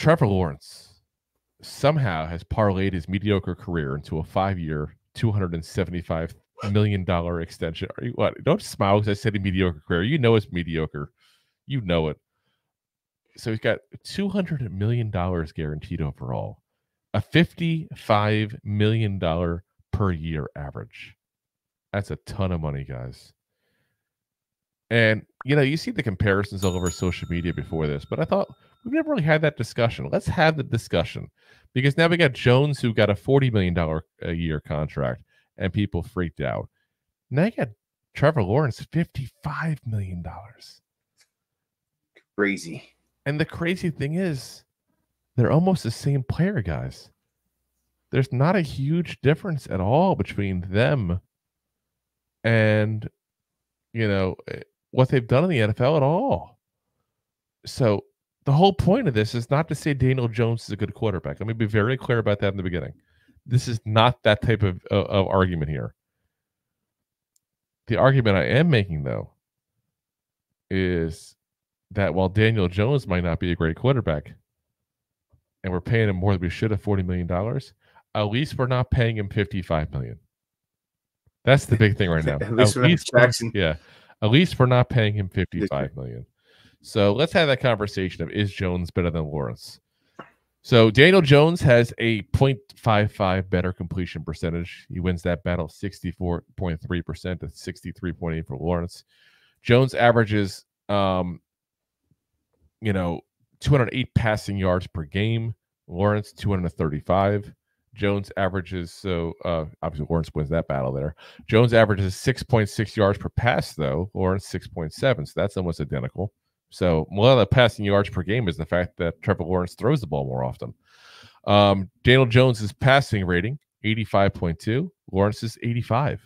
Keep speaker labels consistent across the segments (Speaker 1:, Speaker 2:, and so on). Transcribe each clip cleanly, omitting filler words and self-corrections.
Speaker 1: Trevor Lawrence somehow has parlayed his mediocre career into a 5-year, $275 million extension. Are you what? Don't smile because I said a mediocre career. You know it's mediocre. You know it. So he's got $200 million guaranteed overall, a $55 million per year average. That's a ton of money, guys. And, you see the comparisons all over social media before this, but I thought we've never really had that discussion. Let's have the discussion because now we got Jones, who got a $40 million a year contract, and people freaked out. Now you got Trevor Lawrence, $55 million.
Speaker 2: Crazy.
Speaker 1: And the crazy thing is, they're almost the same player, guys. There's not a huge difference at all between them and, what they've done in the NFL at all. So the whole point of this is not to say Daniel Jones is a good quarterback. Let me be very clear about that in the beginning. This is not that type of argument here. The argument I am making, though, is that while Daniel Jones might not be a great quarterback, and we're paying him more than we should have, $40 million, at least we're not paying him $55 million. That's the big thing right now.
Speaker 2: At least Jackson.
Speaker 1: Yeah. At least we're not paying him $55 million. So let's have that conversation of, is Jones better than Lawrence? So Daniel Jones has a 0.55 better completion percentage. He wins that battle 64.3% to 63.8 for Lawrence. Jones averages 208 passing yards per game. Lawrence 235. Jones averages, so obviously Lawrence wins that battle there. Jones averages 6.6 yards per pass, though. Lawrence 6.7, so that's almost identical. So a lot of the passing yards per game is the fact that Trevor Lawrence throws the ball more often. Daniel Jones's passing rating, 85.2. Lawrence is 85.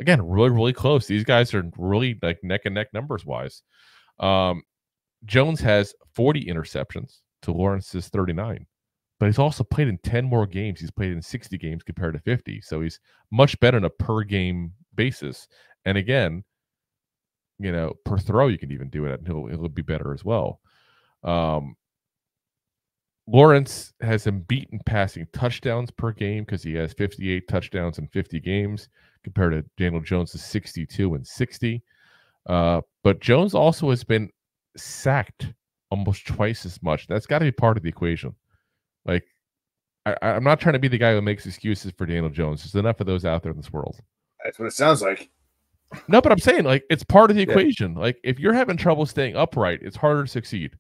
Speaker 1: Again, really, really close. These guys are really like neck and neck numbers wise. Jones has 40 interceptions to Lawrence's 39. But he's also played in 10 more games. He's played in 60 games compared to 50. So he's much better on a per game basis. And again, per throw, you can even do it. And he'll be better as well. Lawrence has him beaten passing touchdowns per game because he has 58 touchdowns in 50 games compared to Daniel Jones' 62 and 60. But Jones also has been sacked almost twice as much. That's got to be part of the equation. Like, I'm not trying to be the guy who makes excuses for Daniel Jones. There's enough of those out there in this world.
Speaker 2: That's what it sounds like.
Speaker 1: No, but I'm saying, like, it's part of the equation. Like, if you're having trouble staying upright, it's harder to succeed.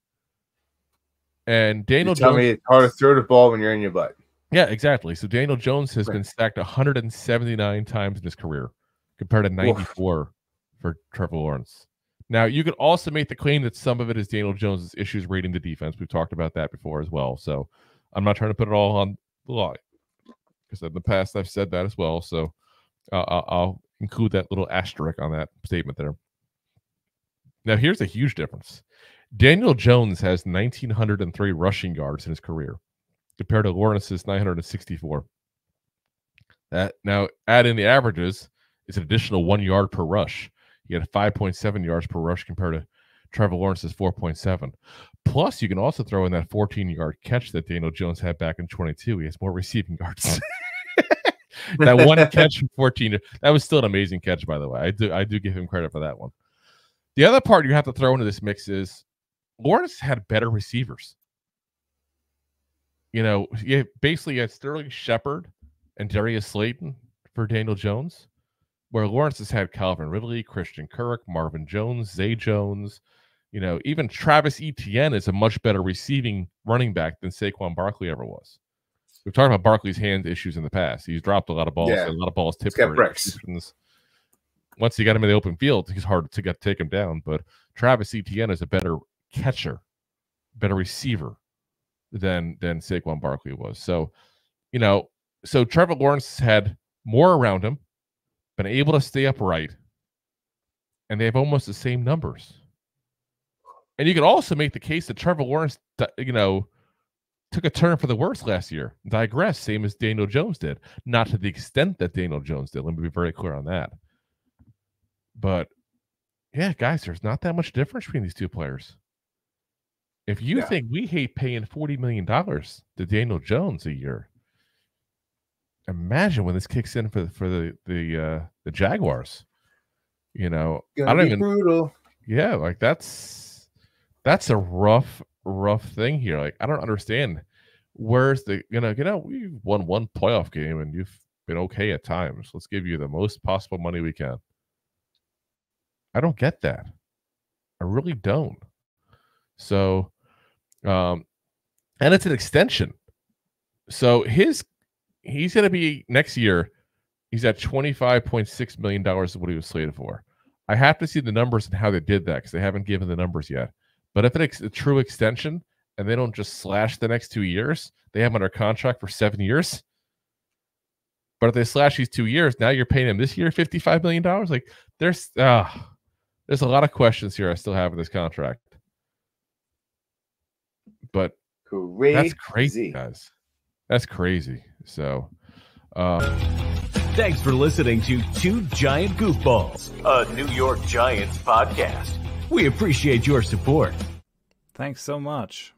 Speaker 1: And Daniel Jones...
Speaker 2: me it's harder to throw the ball when you're in your butt.
Speaker 1: Yeah, exactly. So Daniel Jones has been sacked 179 times in his career compared to 94 for Trevor Lawrence. Now, you could also make the claim that some of it is Daniel Jones' issues reading the defense. We've talked about that before as well. So I'm not trying to put it all on the line because in the past I've said that as well. So I'll include that little asterisk on that statement there. Now, here's a huge difference. Daniel Jones has 1,903 rushing yards in his career compared to Lawrence's 964. Now, add in the averages, it's an additional 1 yard per rush. He had 5.7 yards per rush compared to Trevor Lawrence's 4.7. Plus, you can also throw in that 14-yard catch that Daniel Jones had back in 22. He has more receiving yards. That one catch from 14, that was still an amazing catch, by the way. I do give him credit for that one. The other part you have to throw into this mix is Lawrence had better receivers. You basically had Sterling Shepard and Darius Slayton for Daniel Jones, where Lawrence has had Calvin Ridley, Christian Kirk, Marvin Jones, Zay Jones. Even Travis Etienne is a much better receiving running back than Saquon Barkley ever was. We've talked about Barkley's hand issues in the past. He's dropped a lot of balls. A lot of balls tipped for interceptions. Once you got him in the open field, he's hard to take him down. But Travis Etienne is a better catcher, better receiver than Saquon Barkley was. So, so Trevor Lawrence had more around him, been able to stay upright, and they have almost the same numbers. And you could also make the case that Trevor Lawrence, took a turn for the worse last year, digressed, same as Daniel Jones did. Not to the extent that Daniel Jones did. Let me be very clear on that. But, yeah, guys, there's not that much difference between these two players. If you think we hate paying $40 million to Daniel Jones a year, imagine when this kicks in for the Jaguars. You know, I don't even
Speaker 2: brutal.
Speaker 1: Yeah, like that's a rough thing here. Like I don't understand. Where's the we won one playoff game and you've been okay at times. Let's give you the most possible money we can. I don't get that. I really don't. So, and it's an extension. So he's going to be next year. He's at $25.6 million of what he was slated for. I have to see the numbers and how they did that because they haven't given the numbers yet. But if it's a true extension and they don't just slash the next 2 years, they have him under contract for 7 years. But if they slash these 2 years, now you're paying him this year $55 million. Like there's a lot of questions here I still have in this contract. But that's crazy, guys. That's crazy. So
Speaker 3: thanks for listening to Two Giant Goofballs, a New York Giants podcast. We appreciate your support.
Speaker 4: Thanks so much.